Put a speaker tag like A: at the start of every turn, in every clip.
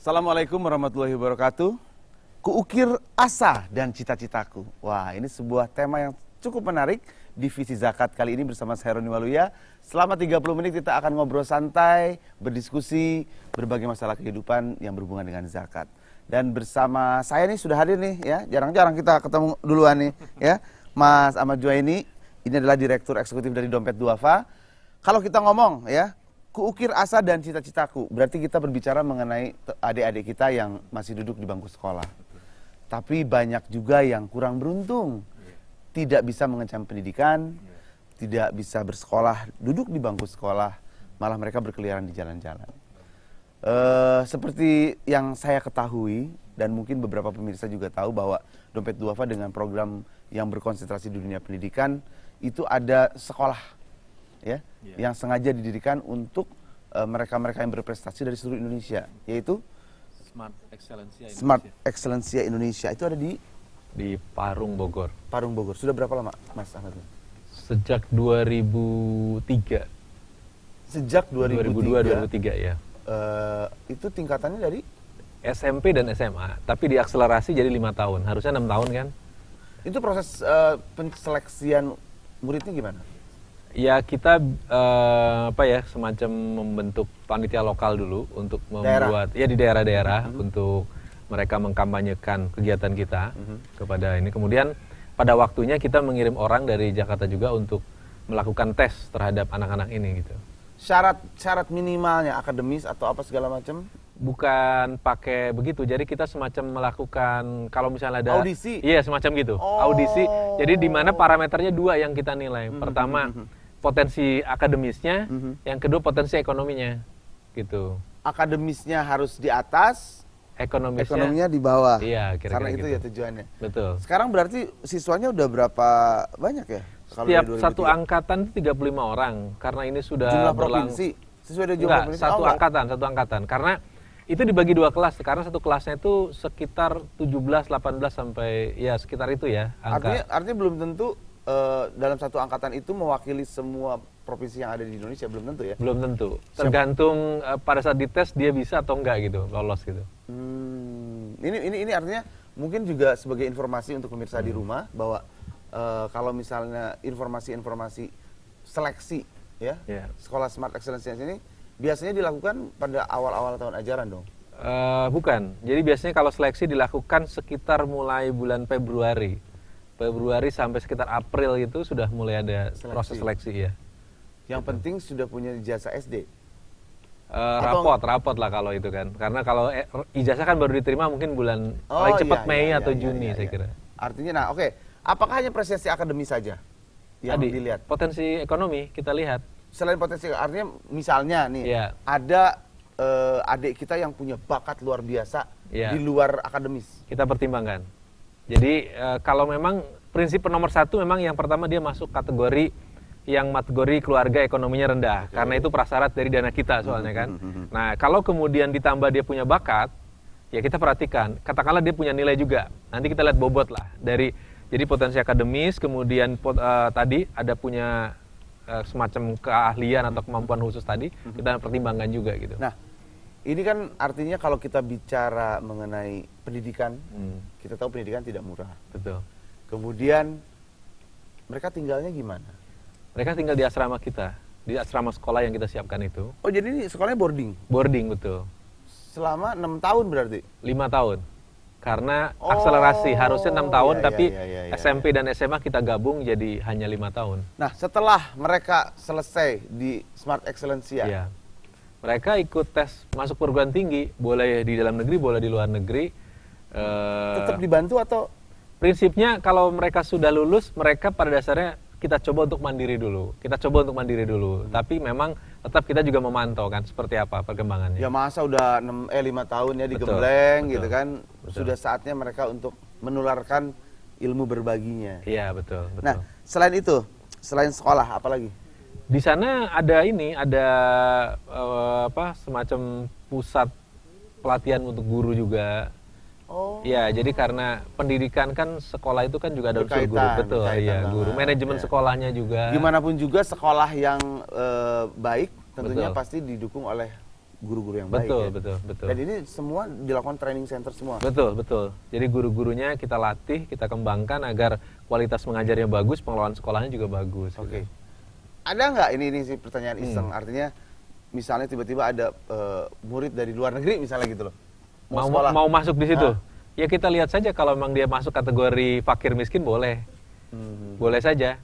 A: Assalamualaikum warahmatullahi wabarakatuh. Kuukir asa dan cita-citaku. Wah, ini sebuah tema yang cukup menarik di Visi Zakat kali ini bersama saya Roni Waluya. Selama 30 menit kita akan ngobrol santai, berdiskusi, berbagai masalah kehidupan yang berhubungan dengan zakat. Dan bersama saya nih sudah hadir nih ya, jarang-jarang kita ketemu duluan nih ya. Mas Ahmad Juwaini, ini adalah Direktur Eksekutif dari Dompet Duafa. Kalau kita ngomong ya, kuukir asa dan cita-citaku, berarti kita berbicara mengenai adik-adik kita yang masih duduk di bangku sekolah. Tapi banyak juga yang kurang beruntung, tidak bisa mengenyam pendidikan, tidak bisa bersekolah, duduk di bangku sekolah, malah mereka berkeliaran di jalan-jalan. Seperti yang saya ketahui, dan mungkin beberapa pemirsa juga tahu bahwa Dompet Duafa dengan program yang berkonsentrasi di dunia pendidikan, itu ada sekolah ya, yang sengaja didirikan untuk mereka-mereka yang berprestasi dari seluruh Indonesia, yaitu Smart Excellencia Indonesia. Itu ada di
B: Parung, Bogor.
A: Parung, Bogor. Sudah berapa lama, Mas Ahmad?
B: Sejak 2003.
A: Sejak
B: 2002-2003 ya.
A: Itu tingkatannya dari
B: SMP dan SMA, tapi diakselerasi jadi 5 tahun. Harusnya 6 tahun kan?
A: Itu proses penseleksian muridnya gimana?
B: Ya kita semacam membentuk panitia lokal dulu untuk membuat ya di daerah-daerah untuk mereka mengkampanyekan kegiatan kita kepada ini. Kemudian pada waktunya kita mengirim orang dari Jakarta juga untuk melakukan tes terhadap anak-anak ini gitu.
A: Syarat minimalnya akademis atau apa segala macam?
B: Bukan pakai begitu, jadi kita semacam melakukan kalau misalnya ada
A: audisi.
B: Iya, semacam gitu. Audisi. Jadi di mana parameternya dua yang kita nilai. Pertama, potensi akademisnya, yang kedua potensi ekonominya. Gitu.
A: Akademisnya harus di atas, ekonominya di bawah.
B: Iya, kira-kira
A: karena itu
B: gitu.
A: ya tujuannya.
B: Betul.
A: Sekarang berarti siswanya udah berapa banyak ya?
B: Setiap satu angkatan 35 orang karena ini sudah
A: jumlah provinsi. Sesuai dengan jumlah provinsi.
B: Satu angkatan. Karena itu dibagi dua kelas, karena satu kelasnya itu sekitar 17, 18 sampai ya sekitar itu ya angka.
A: Artinya belum tentu dalam satu angkatan itu mewakili semua provinsi yang ada di Indonesia, belum tentu ya?
B: Belum tentu, tergantung pada saat dites dia bisa atau enggak gitu, lolos gitu.
A: Ini artinya mungkin juga sebagai informasi untuk pemirsa di rumah bahwa kalau misalnya informasi-informasi seleksi ya, sekolah Smart Excellencia ini biasanya dilakukan pada awal-awal tahun ajaran dong?
B: Bukan. Jadi biasanya kalau seleksi dilakukan sekitar mulai bulan Februari sampai sekitar April itu sudah mulai ada proses seleksi ya.
A: Yang penting sudah punya ijazah SD?
B: Rapot lah kalau itu kan. Karena kalau ijazah kan baru diterima mungkin bulan paling cepat Mei atau Juni saya kira.
A: Artinya apakah hanya prestasi akademis saja yang dilihat?
B: Potensi ekonomi kita lihat.
A: Selain potensi, artinya misalnya nih, ada adik kita yang punya bakat luar biasa di luar akademis. Kita
B: pertimbangkan. Jadi kalau memang prinsip nomor satu memang yang pertama dia masuk kategori keluarga ekonominya rendah. Karena itu prasyarat dari dana kita soalnya kan. Nah kalau kemudian ditambah dia punya bakat, ya kita perhatikan. Katakanlah dia punya nilai juga. Nanti kita lihat bobot lah. Jadi potensi akademis, kemudian tadi ada punya semacam keahlian atau kemampuan khusus tadi, kita pertimbangkan juga gitu.
A: Nah, ini kan artinya kalau kita bicara mengenai pendidikan, kita tahu pendidikan tidak murah.
B: Betul.
A: Kemudian mereka tinggalnya gimana?
B: Mereka tinggal di asrama kita, di asrama sekolah yang kita siapkan itu.
A: Oh, jadi ini sekolahnya boarding?
B: Boarding, betul.
A: Selama 6 tahun berarti?
B: 5 tahun. Karena akselerasi harusnya 6 tahun, tapi SMP dan SMA kita gabung jadi hanya 5 tahun.
A: Nah, setelah mereka selesai di Smart Excellencia,
B: mereka ikut tes masuk perguruan tinggi, boleh di dalam negeri, boleh di luar negeri.
A: Tetap dibantu atau?
B: Prinsipnya kalau mereka sudah lulus, mereka pada dasarnya kita coba untuk mandiri dulu. Tapi memang tetap kita juga memantau kan seperti apa perkembangannya.
A: Ya masa udah 5 tahun ya digembleng gitu kan. Sudah saatnya mereka untuk menularkan ilmu berbaginya.
B: Iya, betul.
A: Nah, selain sekolah apa lagi?
B: Di sana ada semacam pusat pelatihan untuk guru juga. Ya, jadi karena pendidikan kan sekolah itu kan juga ada unsur guru, betul ya, guru. Manajemen sekolahnya juga.
A: Gimana pun juga sekolah yang baik tentunya pasti didukung oleh guru-guru yang baik.
B: Betul,
A: Ya?
B: betul.
A: Dan ini semua dilakukan training center semua.
B: Betul. Jadi guru-gurunya kita latih, kita kembangkan agar kualitas mengajarnya bagus, pengelolaan sekolahnya juga bagus.
A: Oke.
B: Gitu.
A: Ada nggak ini sih pertanyaan iseng? Artinya misalnya tiba-tiba ada murid dari luar negeri misalnya gitu loh.
B: Mau masuk di situ? Ya kita lihat saja kalau memang dia masuk kategori fakir miskin boleh. Boleh saja.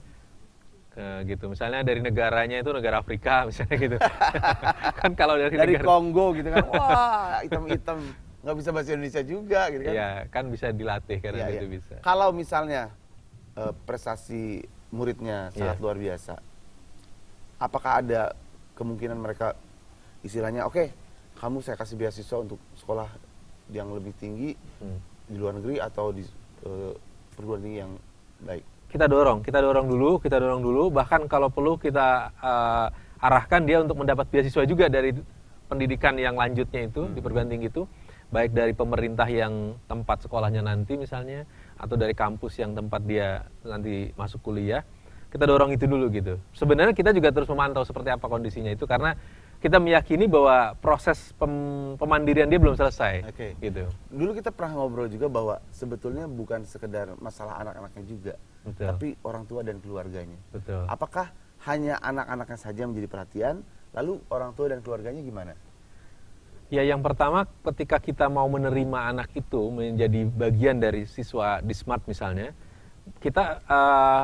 B: Gitu. Misalnya dari negaranya itu negara Afrika misalnya gitu. Kan kalau dari negara
A: Kongo gitu kan. Wah, hitam-hitam nggak bisa bahasa Indonesia juga gitu kan.
B: Iya, kan bisa dilatih karena itu bisa.
A: Kalau misalnya prestasi muridnya sangat luar biasa. Apakah ada kemungkinan mereka istilahnya oke, kamu saya kasih beasiswa untuk sekolah yang lebih tinggi di luar negeri atau di perguruan tinggi yang baik?
B: Kita dorong dulu, bahkan kalau perlu kita arahkan dia untuk mendapat beasiswa juga dari pendidikan yang lanjutnya itu di perguruan tinggi itu, baik dari pemerintah yang tempat sekolahnya nanti misalnya, atau dari kampus yang tempat dia nanti masuk kuliah. Kita dorong itu dulu gitu. Sebenarnya kita juga terus memantau seperti apa kondisinya itu, karena kita meyakini bahwa proses pemandirian dia belum selesai. Gitu.
A: Dulu kita pernah ngobrol juga bahwa sebetulnya bukan sekedar masalah anak-anaknya juga, tapi orang tua dan keluarganya.
B: Betul.
A: Apakah hanya anak-anaknya saja menjadi perhatian, lalu orang tua dan keluarganya gimana?
B: Ya, yang pertama ketika kita mau menerima anak itu menjadi bagian dari siswa di Smart misalnya, kita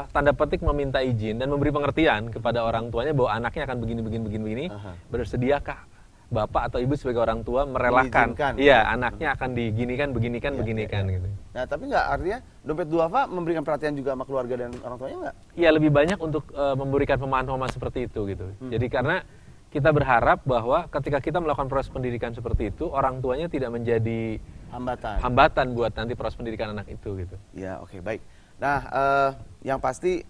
B: tanda petik meminta izin dan memberi pengertian kepada orang tuanya bahwa anaknya akan begini. Bersediakah bapak atau ibu sebagai orang tua merelakan anaknya akan beginikan gitu.
A: Nah, tapi nggak artinya Dompet Duafa memberikan perhatian juga sama keluarga dan orang tuanya nggak?
B: Iya, lebih banyak untuk memberikan pemahaman seperti itu gitu. Jadi karena kita berharap bahwa ketika kita melakukan proses pendidikan seperti itu, orang tuanya tidak menjadi hambatan buat nanti proses pendidikan anak itu gitu.
A: Ya, oke, baik. Nah, yang pasti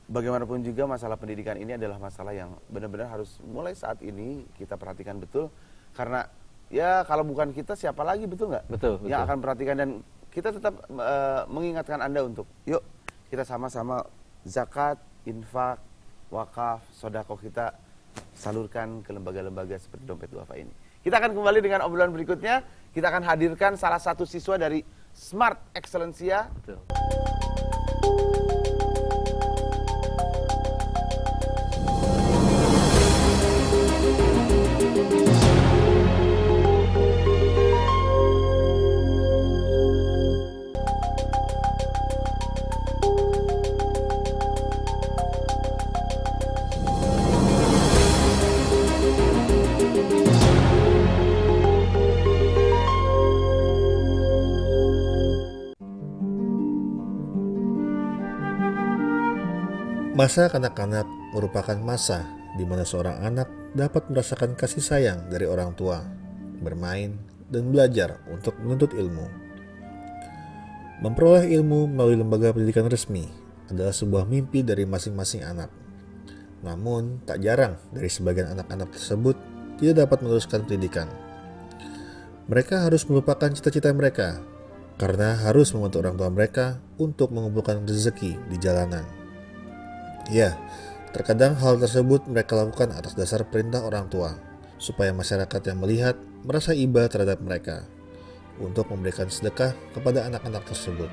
A: bagaimanapun juga masalah pendidikan ini adalah masalah yang benar-benar harus mulai saat ini kita perhatikan betul, karena ya kalau bukan kita siapa lagi, betul nggak?
B: Betul.
A: Yang akan perhatikan, dan kita tetap mengingatkan Anda untuk yuk kita sama-sama zakat, infak, wakaf, sodako kita salurkan ke lembaga-lembaga seperti Dompet Duafa ini. Kita akan kembali dengan obrolan berikutnya. Kita akan hadirkan salah satu siswa dari Smart Excellencia.
B: Betul.
C: Masa kanak-kanak merupakan masa di mana seorang anak dapat merasakan kasih sayang dari orang tua, bermain, dan belajar untuk menuntut ilmu. Memperoleh ilmu melalui lembaga pendidikan resmi adalah sebuah mimpi dari masing-masing anak. Namun, tak jarang dari sebagian anak-anak tersebut tidak dapat meneruskan pendidikan. Mereka harus melupakan cita-cita mereka karena harus membantu orang tua mereka untuk mengumpulkan rezeki di jalanan. Ya, terkadang hal tersebut mereka lakukan atas dasar perintah orang tua, supaya masyarakat yang melihat merasa iba terhadap mereka, untuk memberikan sedekah kepada anak-anak tersebut.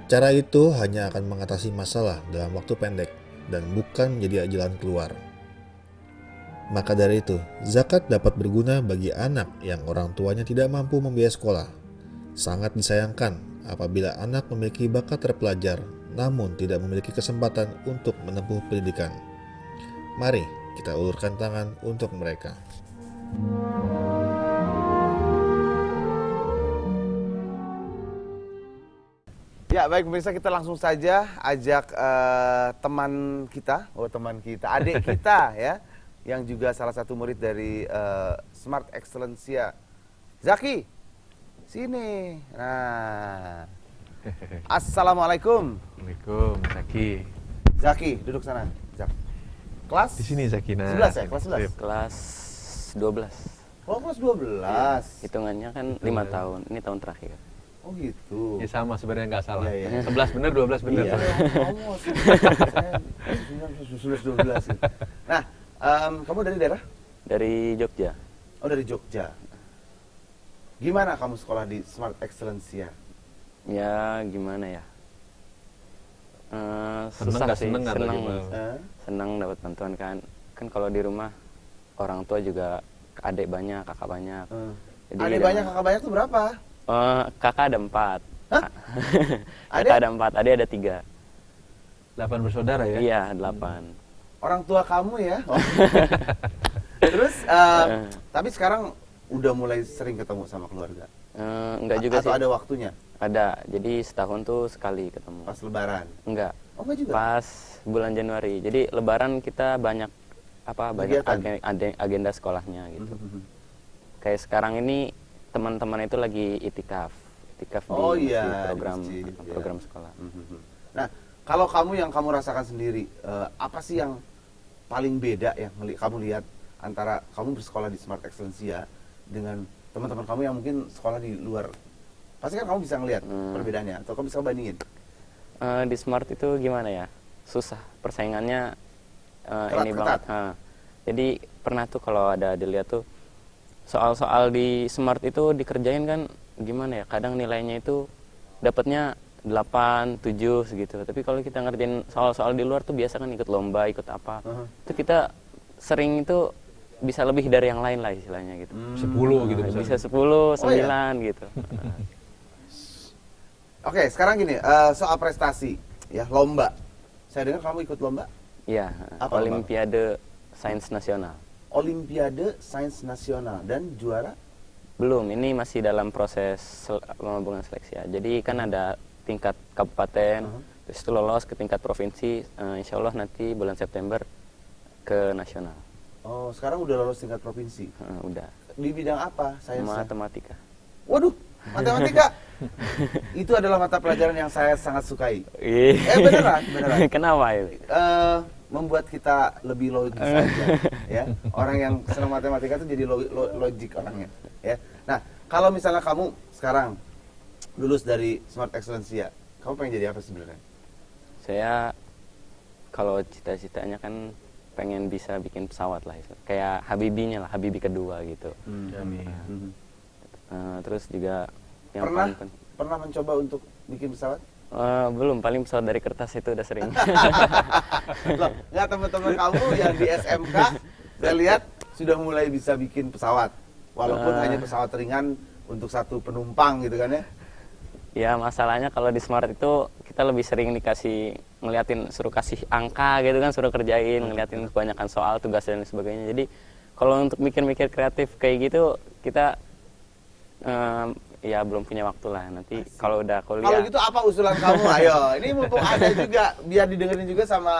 C: Cara itu hanya akan mengatasi masalah dalam waktu pendek, dan bukan menjadi jalan keluar. Maka dari itu, zakat dapat berguna bagi anak yang orang tuanya tidak mampu membiayai sekolah. Sangat disayangkan apabila anak memiliki bakat terpelajar, namun tidak memiliki kesempatan untuk menempuh pendidikan. Mari kita ulurkan tangan untuk mereka.
A: Ya, baik pemirsa, kita langsung saja ajak teman kita, adik kita ya, yang juga salah satu murid dari Smart Excellencia, Zaki. Sini. Nah. Assalamualaikum.
B: Assalamualaikum, Zaki.
A: Zaki, duduk sana. Zak. Kelas?
B: Di sini Zaki.
A: 11 ya? Kelas 11?
D: Kelas 12.
A: Oh, kelas 12.
D: Hitungannya kan 5 tahun. Ini tahun terakhir.
A: Oh gitu.
B: Ya sama sebenarnya, nggak salah.
A: Iya, iya.
B: 11 bener, 12 bener.
A: Iya, kamu saya 12. Nah, kamu dari daerah?
D: Dari Jogja.
A: Oh, dari Jogja. Gimana kamu sekolah di Smart Excellencia?
D: Ya gimana ya?
B: Seneng
D: Susah
B: nggak
D: sih,
B: seneng atau
D: seneng.
B: gimana?
D: Seneng dapat bantuan kan. Kan kalau di rumah orang tua juga adik banyak, kakak banyak. Jadi
A: Adik
D: dengan-
A: banyak, kakak banyak tuh berapa?
D: Kakak ada 4.
A: Hah?
D: Kakak ada 4, adik ada 3.
B: 8 bersaudara ya?
D: Iya, 8.
A: Orang tua kamu ya? Oh. Terus, tapi sekarang udah mulai sering ketemu sama keluarga?
D: Enggak juga
A: Atau
D: sih.
A: ada waktunya?
D: Ada. Jadi setahun tuh sekali ketemu.
A: Pas lebaran?
D: Enggak.
A: Oh, enggak juga?
D: Pas bulan Januari. Jadi lebaran kita banyak banyak
A: Kegiatan?
D: agenda sekolahnya gitu.
A: Mhm.
D: Kayak sekarang ini teman-teman itu lagi itikaf
A: Oh
D: di
A: iya,
D: masjid, program
A: di masjid, iya.
D: program sekolah.
A: Mhm. Nah, kalau kamu yang kamu rasakan sendiri, apa sih yang paling beda yang kamu lihat antara kamu bersekolah di Smart Excellencia dengan teman-teman kamu yang mungkin sekolah di luar? Pasti kan kamu bisa ngelihat perbedaannya, atau kamu bisa bandingin?
D: Di Smart itu gimana ya? Susah persaingannya
A: Ketat,
D: ini
A: ketat.
D: banget. Jadi pernah tuh kalau ada dilihat tuh soal-soal di Smart itu dikerjain kan gimana ya? Kadang nilainya itu dapatnya 8, 7 segitu. Tapi kalau kita ngerjain soal-soal di luar tuh biasa kan ikut lomba, ikut apa. Itu kita sering itu bisa lebih dari yang lain lah istilahnya gitu.
B: 10 gitu misalnya.
D: Bisa 10, 9
A: ya?
D: gitu.
A: Oke, sekarang gini, soal prestasi, ya lomba. Saya dengar kamu ikut lomba?
D: Iya,
A: Apa,
D: Olimpiade Sains Nasional.
A: Olimpiade Sains Nasional dan juara?
D: Belum, ini masih dalam proses bukan seleksi ya. Jadi kan ada tingkat kabupaten, terus itu lolos ke tingkat provinsi, insya Allah nanti bulan September ke nasional.
A: Oh, sekarang udah lolos tingkat provinsi.
D: Udah,
A: Di bidang apa sainsnya?
D: matematika.
A: Waduh, matematika. Itu adalah mata pelajaran yang saya sangat sukai.
D: Ih.
A: Beneran.
D: Kenapa itu?
A: Membuat kita lebih logis saja, ya. Orang yang senang matematika itu jadi logik orangnya, ya. Nah, kalau misalnya kamu sekarang lulus dari Smart Excellencia, kamu pengen jadi apa sebenarnya?
D: Saya kalau cita-citanya kan pengen bisa bikin pesawat lah, kayak Habibinya lah, Habibi kedua gitu.
B: Amin.
D: Terus juga yang
A: Pernah
D: paling
A: pernah mencoba untuk bikin pesawat?
D: belum, paling pesawat dari kertas itu udah sering.
A: Loh, nggak teman-teman kamu yang di SMK, saya lihat sudah mulai bisa bikin pesawat, walaupun hanya pesawat ringan untuk satu penumpang gitu kan ya?
D: Ya masalahnya kalau di Smart itu kita lebih sering suruh kasih angka gitu kan, suruh kerjain, ngeliatin kebanyakan soal, tugas dan sebagainya. Jadi kalau untuk mikir-mikir kreatif kayak gitu kita ya belum punya waktu lah. Nanti kalau udah kuliah.
A: Kalau gitu apa usulan kamu? Ayo, ini mumpung ada juga, biar didengerin juga sama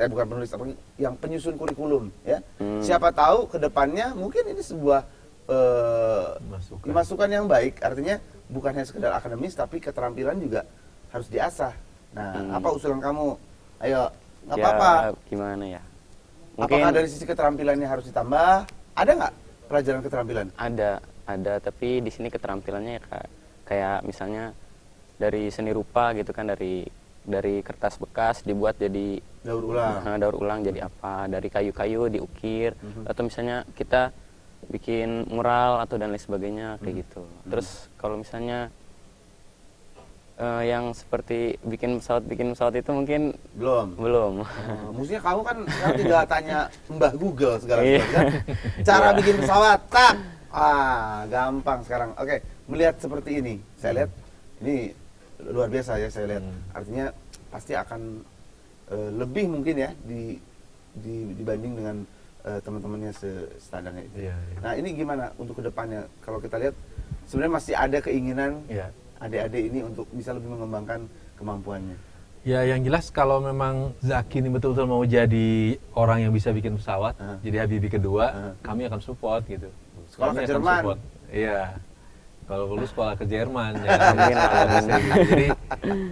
A: bukan penulis, yang penyusun kurikulum ya. Siapa tahu ke depannya mungkin ini sebuah masukan yang baik, artinya bukan hanya sekedar akademis tapi keterampilan juga harus diasah. Nah, apa usulan kamu? Ayo, nggak
D: ya,
A: apa-apa.
D: Gimana ya?
A: Apakah dari sisi keterampilannya harus ditambah? Ada nggak pelajaran keterampilan?
D: Ada, tapi di sini keterampilannya ya kayak misalnya dari seni rupa gitu kan, dari kertas bekas dibuat jadi
A: Daur ulang.
D: daur ulang jadi apa, dari kayu-kayu diukir, atau misalnya kita bikin mural atau dan lain sebagainya kayak gitu. Terus kalau misalnya yang seperti bikin pesawat itu mungkin belum.
A: Maksudnya kamu kan sekarang tinggal tanya Mbah Google segala
D: Iya.
A: kan? Cara bikin pesawat, tak? Gampang sekarang. Oke, melihat seperti ini, saya lihat ini luar biasa ya saya lihat. Artinya pasti akan lebih mungkin ya dibanding dengan teman-temannya standarnya itu.
B: Iya.
A: Nah, ini gimana untuk kedepannya? Kalau kita lihat sebenarnya masih ada keinginan
B: Iya.
A: adik-adik ini untuk bisa lebih mengembangkan kemampuannya.
B: Ya yang jelas kalau memang Zaki ini betul-betul mau jadi orang yang bisa bikin pesawat, jadi Habibie kedua, kami akan support gitu.
A: Sekolah
B: Kami
A: ke
B: akan
A: Jerman.
B: support. Iya. Kalau lulus sekolah ke Jerman, ya.
D: Amin, amin.
B: Jadi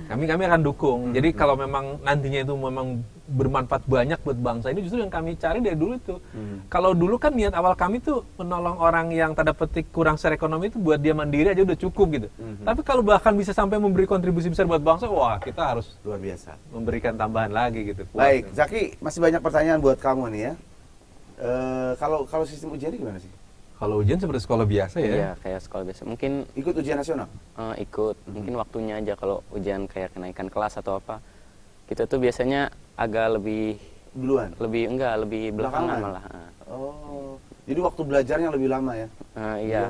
B: kami akan dukung. Jadi kalau memang nantinya itu memang bermanfaat banyak buat bangsa ini, justru yang kami cari dari dulu itu. Kalau dulu kan niat awal kami tuh menolong orang yang tanda petik kurang secara ekonomi itu buat dia mandiri aja udah cukup gitu. Tapi kalau bahkan bisa sampai memberi kontribusi besar buat bangsa, wah kita harus
A: Luar biasa.
B: memberikan tambahan lagi gitu.
A: Baik, Zaki, masih banyak pertanyaan buat kamu nih ya. Kalau sistem ujiannya gimana sih?
B: Kalau ujian seperti sekolah biasa ya.
D: Iya, kayak sekolah biasa. Mungkin
A: Ikut ujian nasional?
D: ikut, mungkin waktunya aja kalau ujian kayak kenaikan kelas atau apa. Kita tuh biasanya agak lebih
A: Duluan?
D: lebih belakangan
A: Belakangan?
D: malah.
A: Oh, jadi waktu belajarnya lebih lama ya?
D: Iya.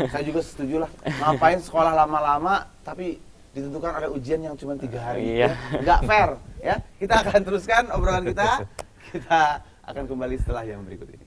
A: Saya juga setuju lah. Ngapain sekolah lama-lama, tapi ditentukan ada ujian yang cuma 3 hari.
D: Iya.
A: Ya? Nggak fair. Ya, kita akan teruskan obrolan kita. Kita akan kembali setelah yang berikut ini.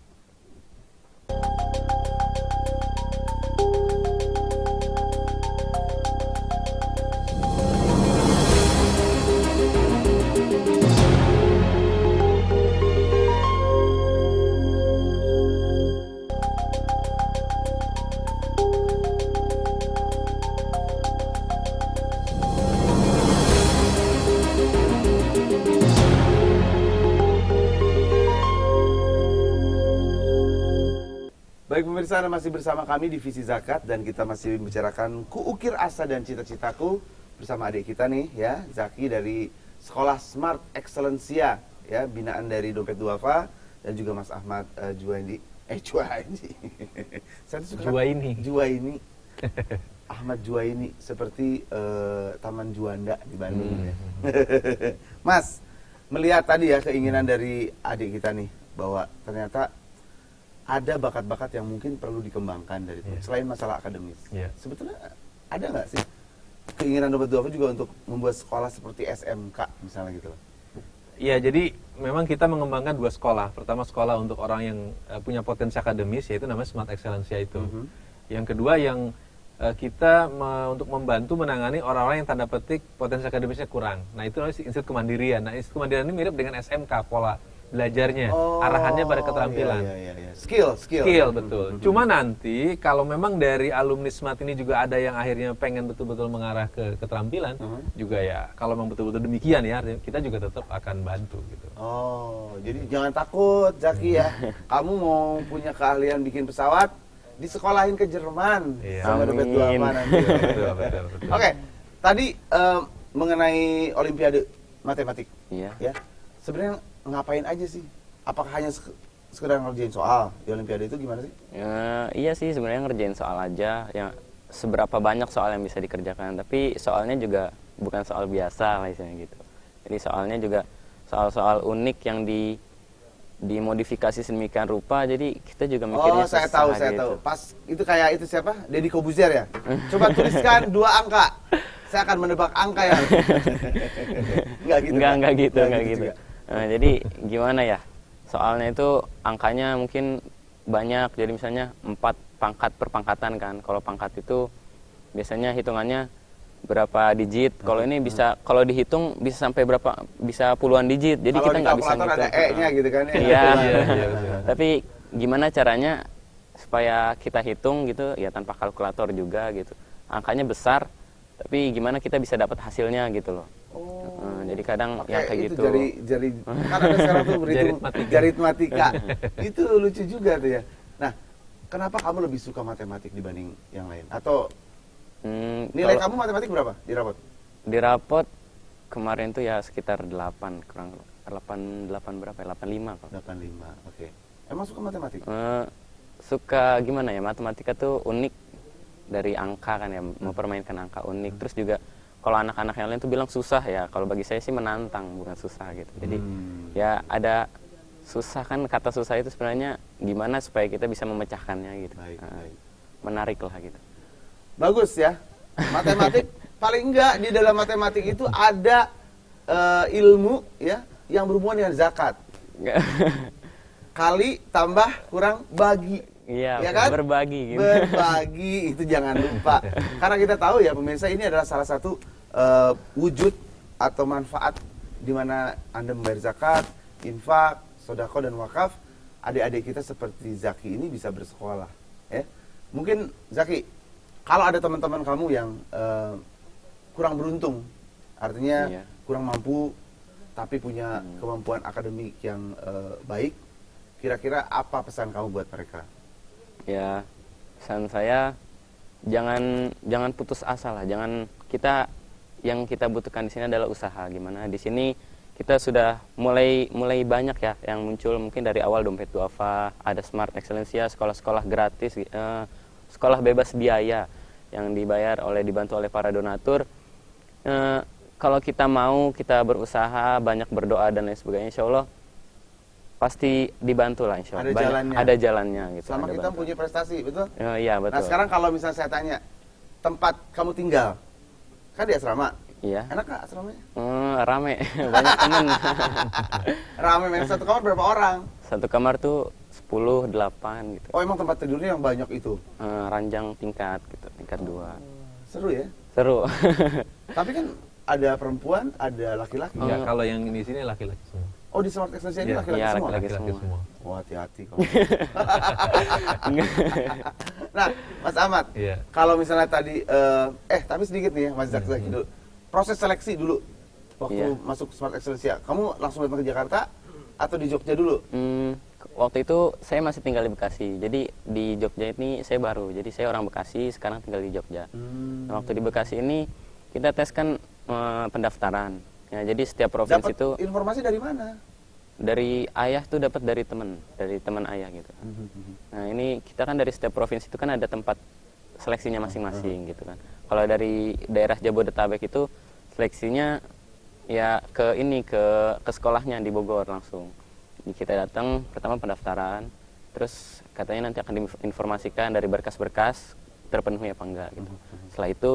A: Baik pemirsa, Anda masih bersama kami di Visi Zakat dan kita masih membicarakan kuukir asa dan cita-citaku bersama adik kita nih ya, Zaki dari Sekolah Smart Excellencia ya, binaan dari Dompet Duafa dan juga Mas Ahmad Juwaini. Saya tuh suka Juwaini. Ahmad Juwaini seperti Taman Juanda di Bandung ya. Mas, melihat tadi ya keinginan dari adik kita nih bahwa ternyata ada bakat-bakat yang mungkin perlu dikembangkan dari selain masalah akademis. Sebetulnya ada nggak sih keinginan Dompet Duafa juga untuk membuat sekolah seperti SMK misalnya gitu loh?
B: Iya, jadi memang kita mengembangkan 2 sekolah. Pertama sekolah untuk orang yang punya potensi akademis, yaitu namanya Smart Excellencia itu. Yang kedua yang kita untuk membantu menangani orang-orang yang tanda petik potensi akademisnya kurang. Nah itu namanya Institut Kemandirian. Nah Institut Kemandirian ini mirip dengan SMK pola belajarnya, arahannya pada keterampilan.
A: Iya. Skill,
B: betul. Cuma nanti kalau memang dari alumni SMART ini juga ada yang akhirnya pengen betul-betul mengarah ke keterampilan, juga ya kalau memang betul-betul demikian ya, kita juga tetap akan bantu gitu.
A: Oh, jadi jangan takut Zaki ya. Kamu mau punya keahlian bikin pesawat, disekolahin ke Jerman sama Dompet Duafa nanti.
B: Betul.
A: Oke, tadi mengenai Olimpiade Matematik.
D: Iya.
A: Ya, sebenarnya ngapain aja sih? Apakah hanya sekedar ngerjain soal di Olimpiade itu gimana sih?
D: Iya sih sebenarnya ngerjain soal aja. Ya seberapa banyak soal yang bisa dikerjakan. Tapi soalnya juga bukan soal biasa lah istilahnya gitu. Jadi soalnya juga soal-soal unik yang dimodifikasi sedemikian rupa. Jadi kita juga mikirnya
A: saya tahu. Pas itu kayak itu siapa? Deddy Kobuzier ya? Coba tuliskan 2 angka. Saya akan menebak angka ya. Enggak gitu.
D: Nah, jadi gimana ya? Soalnya itu angkanya mungkin banyak. Jadi misalnya 4 pangkat per pangkatan kan. Kalau pangkat itu biasanya hitungannya berapa digit. Kalau ini bisa kalau dihitung bisa sampai berapa? Bisa puluhan digit. Jadi
A: kalau
D: kita nggak bisa
A: ngitung. Ada E-nya gitu kan ya.
D: Iya. Tapi gimana caranya supaya kita hitung gitu ya tanpa kalkulator juga gitu. Angkanya besar, tapi gimana kita bisa dapat hasilnya gitu loh. Jadi kadang yang kayak gitu.
A: Jari kan ada sekarang tuh berhitung jaritmatika. Itu lucu juga tuh ya. Nah, kenapa kamu lebih suka matematik dibanding yang lain? Atau nilai kamu matematik berapa di rapot?
D: Di rapot kemarin tuh ya sekitar 8 kurang 8 berapa ya? 85 kalau.
A: 85. Oke. Emang suka matematik?
D: Suka gimana ya? Matematika tuh unik dari angka kan ya, mempermainkan angka unik. Terus juga kalau anak-anak yang lain tuh bilang susah ya, kalau bagi saya sih menantang bukan susah gitu. Jadi ya ada susah kan, kata susah itu sebenarnya gimana supaya kita bisa memecahkannya gitu.
A: Baik.
D: Menarik lah gitu.
A: Bagus ya. Matematik paling enggak di dalam matematik itu ada ilmu ya yang berhubungan dengan zakat. Kali tambah kurang bagi.
D: Iya,
A: ya kan?
D: Berbagi gitu.
A: Berbagi itu jangan lupa. Karena kita tahu ya pemirsa, ini adalah salah satu wujud atau manfaat di mana Anda membayar zakat, infak, sedekah dan wakaf. Adik-adik kita seperti Zaki ini bisa bersekolah. Ya. Mungkin Zaki, kalau ada teman-teman kamu yang kurang beruntung, artinya kurang mampu, tapi punya kemampuan akademik yang baik, kira-kira apa pesan kamu buat mereka?
D: Ya, pesan saya jangan putus asa lah. Jangan yang kita butuhkan di sini adalah usaha. Gimana di sini kita sudah mulai banyak ya yang muncul, mungkin dari awal dompet duafa, ada Smart Excellencia, sekolah-sekolah gratis, sekolah bebas biaya yang dibantu oleh para donatur. Kalau kita mau, kita berusaha, banyak berdoa dan lain sebagainya, insya Allah pasti dibantu lah, insya Allah.
A: Ada jalannya.
D: Ada jalannya gitu.
A: Selama
D: ada
A: kita
D: bantuan.
A: punya prestasi, betul?
D: Iya betul.
A: Nah sekarang kalau misalnya saya tanya, tempat kamu tinggal, kan di asrama,
D: Iya.
A: enak nggak asramanya?
D: Rame, banyak temen.
A: Rame, memang satu kamar berapa orang?
D: Satu kamar tuh 10, 8 gitu.
A: Oh emang tempat tidurnya yang banyak itu?
D: Ranjang tingkat gitu, tingkat 2.
A: Seru ya?
D: Seru.
A: Tapi kan ada perempuan, ada laki-laki.
B: Ya, kalau yang di sini laki-laki semua.
A: Oh di Smart Excellencia ini
B: Iya,
A: laki-laki
D: iya,
A: semua?
D: laki-laki.
B: semua.
A: Wah hati-hati kamu. Nah Mas Ahmad,
B: Iya.
A: kalau misalnya tadi, tapi sedikit nih ya Mas Zaki dulu. Proses seleksi dulu, waktu
D: Iya.
A: masuk Smart Excellencia, kamu langsung datang ke Jakarta atau di Jogja dulu?
D: Waktu itu saya masih tinggal di Bekasi. Jadi di Jogja ini saya baru. Jadi saya orang Bekasi, sekarang tinggal di Jogja. Nah, waktu di Bekasi ini kita tes kan pendaftaran. Ya, jadi setiap provinsi
A: Dapat
D: itu
A: informasi dari mana?
D: dari ayah tuh dapat dari teman ayah gitu. Nah, ini kita kan dari setiap provinsi itu kan ada tempat seleksinya masing-masing gitu kan. Kalau dari daerah Jabodetabek itu seleksinya ya ke sekolahnya di Bogor langsung. Jadi kita datang pertama pendaftaran, terus katanya nanti akan diinformasikan dari berkas-berkas terpenuhi apa enggak gitu. Setelah itu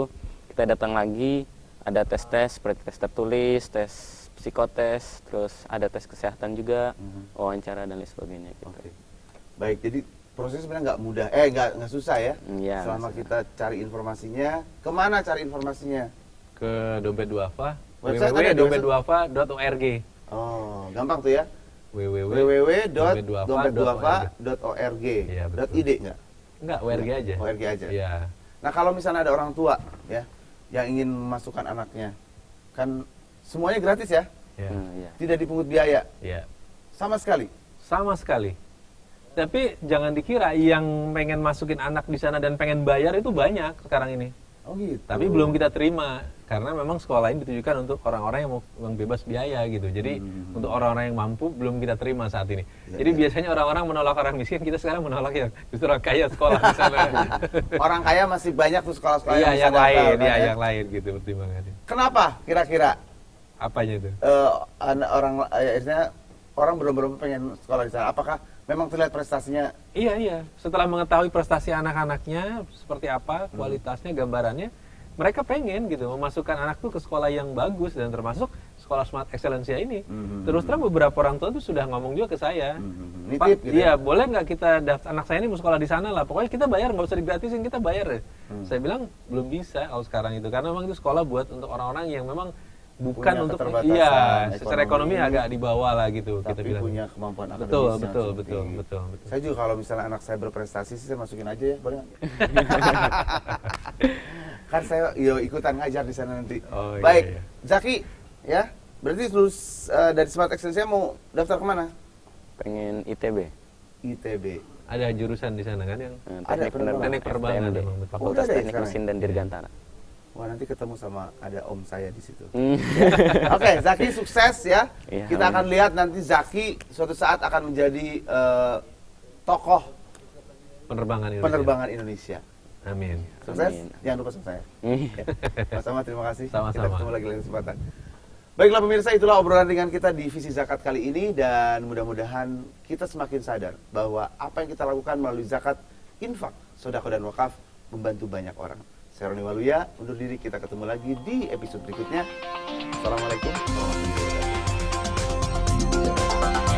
D: kita datang lagi, ada tes-tes seperti tes tertulis, tes psikotes, terus ada tes kesehatan juga, wawancara dan lain sebagainya gitu.
A: Oke. Baik, jadi prosesnya sebenarnya nggak mudah, nggak susah ya.
D: Iya,
A: Selama
D: nggak
A: kita cari informasinya, kemana cari informasinya?
B: Ke dompet duafa,
A: Website ada,
B: www.dompetduafa.org.
A: Oh, gampang tuh ya.
B: www.dompetduafa.org. Iya, betul.
A: www.dompetduafa.id nggak?
B: Enggak, WRG aja.
A: ORG aja.
B: Iya.
A: Nah kalau misalnya ada orang tua ya yang ingin memasukkan anaknya, kan semuanya gratis ya,
B: Iya.
D: Iya.
A: tidak dipungut biaya
B: Iya.
A: sama sekali.
B: Sama sekali. Tapi jangan dikira yang pengen masukin anak di sana dan pengen bayar itu banyak sekarang ini.
A: Oh gitu.
B: Tapi belum kita terima karena memang sekolah ini ditujukan untuk orang-orang yang mau yang bebas biaya gitu. Jadi untuk orang-orang yang mampu belum kita terima saat ini.
A: Ya,
B: Jadi biasanya orang-orang menolak orang miskin, kita sekarang menolak yang justru orang kaya sekolah di sana.
A: Orang kaya masih banyak tuh sekolah-sekolah
B: Iya,
A: bisa
B: yang
A: daftar,
B: lain,
A: kan,
B: ya,
A: ya.
B: yang lain gitu pertimbangannya.
A: Kenapa kira-kira
B: Apanya itu?
A: orang benar-benar pengen sekolah di sana? Apakah memang terlihat prestasinya?
B: Iya. Setelah mengetahui prestasi anak-anaknya seperti apa, kualitasnya, gambarannya, mereka pengen gitu memasukkan anak tuh ke sekolah yang bagus dan termasuk sekolah Smart Excellencia ini. Terus terang beberapa orang tua tuh sudah ngomong juga ke saya. Pak,
A: Nitip gitu
B: iya
A: ya?
B: boleh nggak kita anak saya ini mau sekolah di sana lah. Pokoknya kita bayar, nggak usah digratisin, kita bayar deh. Saya bilang belum bisa kalau sekarang itu karena memang itu sekolah buat untuk orang-orang yang memang bukan
A: Punya
B: untuk
A: keterbatasan
B: secara ekonomi agak di bawah lah gitu kita
A: Tapi
B: bilang.
A: punya kemampuan akademis
B: Betul,
A: yang
B: betul,
A: cukup
B: betul,
A: tinggi.
B: betul.
A: Saya juga kalau misalnya anak saya berprestasi sih saya masukin aja ya, boleh nggak? Kan saya ikutan ngajar di sana nanti.
B: Oh, iya,
A: Baik,
B: iya.
A: Zaki, ya, berarti lulus dari Smart Excellencia mau daftar kemana?
D: Pengen ITB.
A: ITB.
B: Ada jurusan di sana kan yang
A: Ada
B: teknik penerbangan
D: FTMD,
B: memang, betul.
D: Fakultas
A: Oh, udah ada ya
D: Teknik
A: sekarang
D: Mesin dan Dirgantara.
A: Wah, nanti ketemu sama ada om saya di situ.
D: Hmm.
A: Oke, Zaki sukses ya.
D: Iya,
A: Kita
D: amin.
A: akan lihat nanti Zaki suatu saat akan menjadi tokoh
B: Penerbangan Indonesia.
A: penerbangan Indonesia.
B: Amin.
A: Sukses.
D: Amin.
A: Jangan lupa sama saya. Ya. Mas Ahmad, terima kasih.
B: Sama-sama.
A: Kita ketemu lagi lain kesempatan. Baiklah pemirsa, itulah obrolan ringan kita di Visi Zakat kali ini dan mudah-mudahan kita semakin sadar bahwa apa yang kita lakukan melalui zakat, infak, sedekah dan wakaf membantu banyak orang. Saya Roni Waluya, undur diri, kita ketemu lagi di episode berikutnya. Assalamualaikum warahmatullahi wabarakatuh.